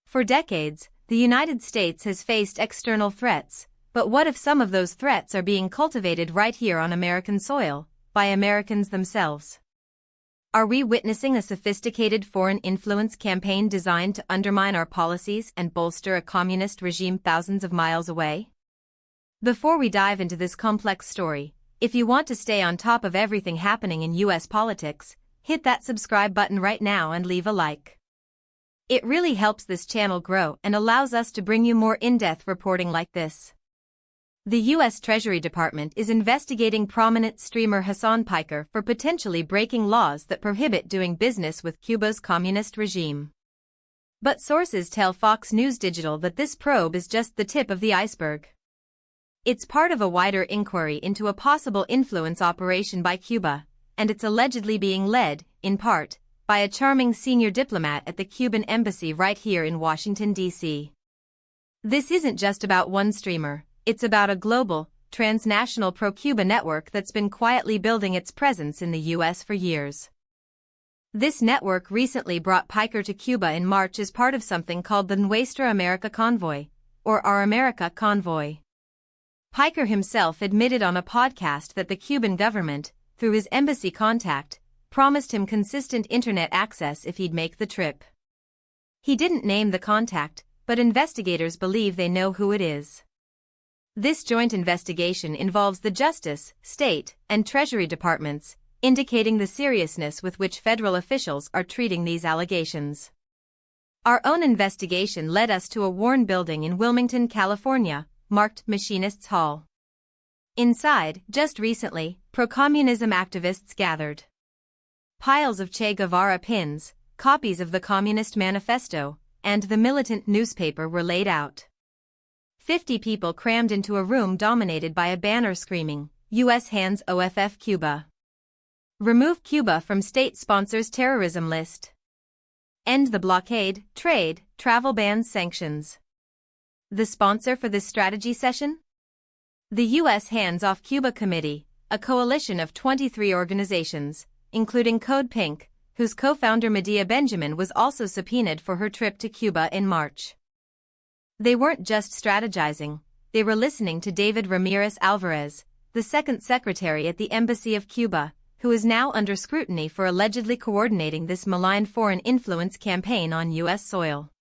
For decades, the United States has faced external threats, but what if some of those threats are being cultivated right here on American soil, by Americans themselves? Are we witnessing a sophisticated foreign influence campaign designed to undermine our policies and bolster a communist regime thousands of miles away? Before we dive into this complex story, if you want to stay on top of everything happening in US politics, hit that subscribe button right now and leave a like. It really helps this channel grow and allows us to bring you more in-depth reporting like this. The U.S. Treasury Department is investigating prominent streamer Hasan Piker for potentially breaking laws that prohibit doing business with Cuba's communist regime. But sources tell Fox News Digital that this probe is just the tip of the iceberg. It's part of a wider inquiry into a possible influence operation by Cuba, and it's allegedly being led, in part, by a charming senior diplomat at the Cuban embassy right here in Washington, D.C. This isn't just about one streamer, it's about a global, transnational pro-Cuba network that's been quietly building its presence in the U.S. for years. This network recently brought Piker to Cuba in March as part of something called the Nuestra America Convoy, or Our America Convoy. Piker himself admitted on a podcast that the Cuban government, through his embassy contact, promised him consistent internet access if he'd make the trip. He didn't name the contact, but investigators believe they know who it is. This joint investigation involves the Justice, State, and Treasury Departments, indicating the seriousness with which federal officials are treating these allegations. Our own investigation led us to a worn building in Wilmington, California, marked Machinists Hall. Inside, just recently, pro-communism activists gathered. Piles of Che Guevara pins, copies of the Communist Manifesto, and the militant newspaper were laid out. 50 people crammed into a room dominated by a banner screaming, U.S. hands off Cuba. Remove Cuba from state sponsors terrorism list. End the blockade, trade, travel bans, sanctions. The sponsor for this strategy session? The U.S. Hands Off Cuba Committee, a coalition of 23 organizations, including Code Pink, whose co-founder Medea Benjamin was also subpoenaed for her trip to Cuba in March. They weren't just strategizing, they were listening to David Ramirez Alvarez, the second secretary at the Embassy of Cuba, who is now under scrutiny for allegedly coordinating this malign foreign influence campaign on U.S. soil.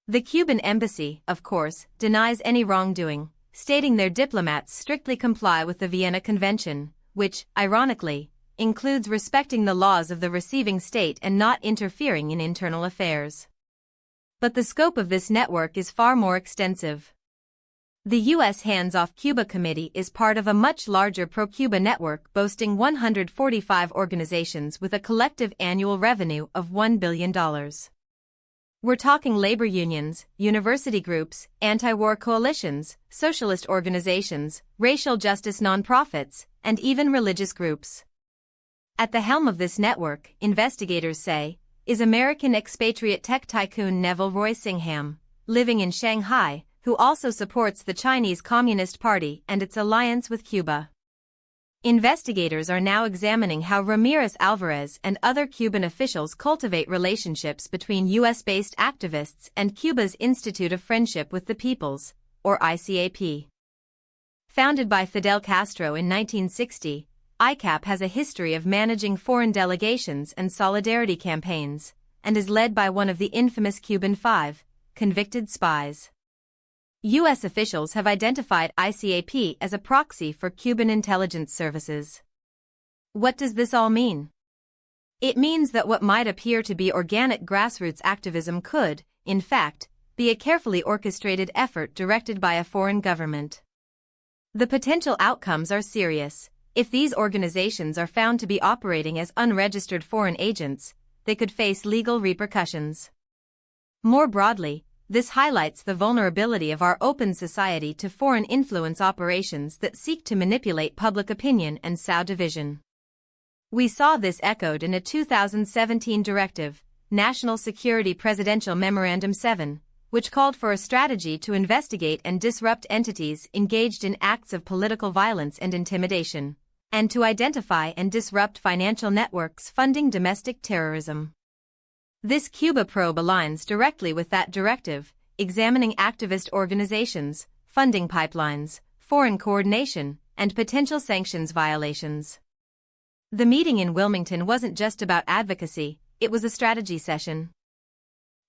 The Cuban embassy, of course, denies any wrongdoing, stating their diplomats strictly comply with the Vienna Convention, which, ironically, includes respecting the laws of the receiving state and not interfering in internal affairs. But the scope of this network is far more extensive. The U.S. Hands Off Cuba Committee is part of a much larger pro-Cuba network boasting 145 organizations with a collective annual revenue of $1 billion. We're talking labor unions, university groups, anti-war coalitions, socialist organizations, racial justice nonprofits, and even religious groups. At the helm of this network, investigators say, is American expatriate tech tycoon Neville Roy Singham, living in Shanghai, who also supports the Chinese Communist Party and its alliance with Cuba. Investigators are now examining how Ramirez Alvarez and other Cuban officials cultivate relationships between U.S.-based activists and Cuba's Institute of Friendship with the Peoples, or ICAP. Founded by Fidel Castro in 1960, ICAP has a history of managing foreign delegations and solidarity campaigns, and is led by one of the infamous Cuban Five, convicted spies. U.S. officials have identified ICAP as a proxy for Cuban intelligence services. What does this all mean? It means that what might appear to be organic grassroots activism could, in fact, be a carefully orchestrated effort directed by a foreign government. The potential outcomes are serious. If these organizations are found to be operating as unregistered foreign agents, they could face legal repercussions. More broadly, this highlights the vulnerability of our open society to foreign influence operations that seek to manipulate public opinion and sow division. We saw this echoed in a 2017 directive, National Security Presidential Memorandum 7, which called for a strategy to investigate and disrupt entities engaged in acts of political violence and intimidation, and to identify and disrupt financial networks funding domestic terrorism. This Cuba probe aligns directly with that directive, examining activist organizations, funding pipelines, foreign coordination, and potential sanctions violations. The meeting in Wilmington wasn't just about advocacy, it was a strategy session.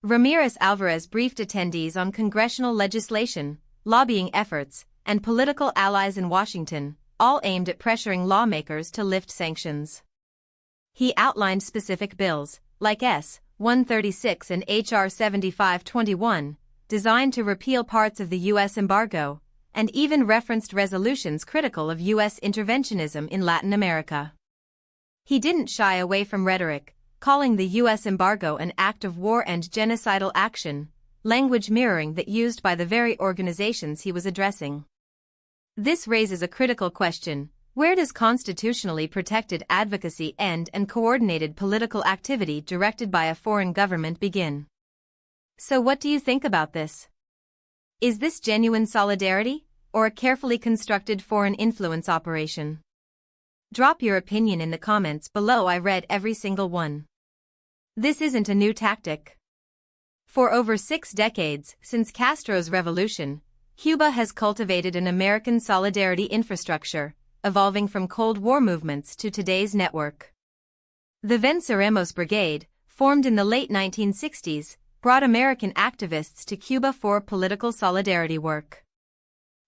Ramirez Alvarez briefed attendees on congressional legislation, lobbying efforts, and political allies in Washington, all aimed at pressuring lawmakers to lift sanctions. He outlined specific bills, like S. 136 and H.R. 7521, designed to repeal parts of the U.S. embargo, and even referenced resolutions critical of U.S. interventionism in Latin America. He didn't shy away from rhetoric, calling the U.S. embargo an act of war and genocidal action, language mirroring that used by the very organizations he was addressing. This raises a critical question: where does constitutionally protected advocacy end and coordinated political activity directed by a foreign government begin? So what do you think about this? Is this genuine solidarity, or a carefully constructed foreign influence operation? Drop your opinion in the comments below. I read every single one. This isn't a new tactic. For over 6 decades, since Castro's revolution, Cuba has cultivated an American solidarity infrastructure, evolving from Cold War movements to today's network. The Venceremos Brigade, formed in the late 1960s, brought American activists to Cuba for political solidarity work.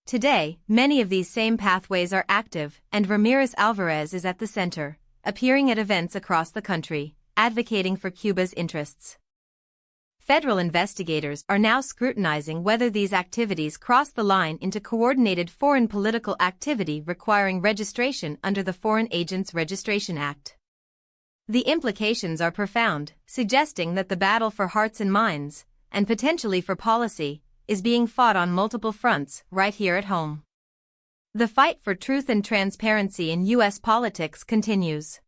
Today, many of these same pathways are active, and Ramirez Alvarez is at the center, appearing at events across the country, advocating for Cuba's interests. Federal investigators are now scrutinizing whether these activities cross the line into coordinated foreign political activity requiring registration under the Foreign Agents Registration Act. The implications are profound, suggesting that the battle for hearts and minds, and potentially for policy, is being fought on multiple fronts right here at home. The fight for truth and transparency in U.S. politics continues.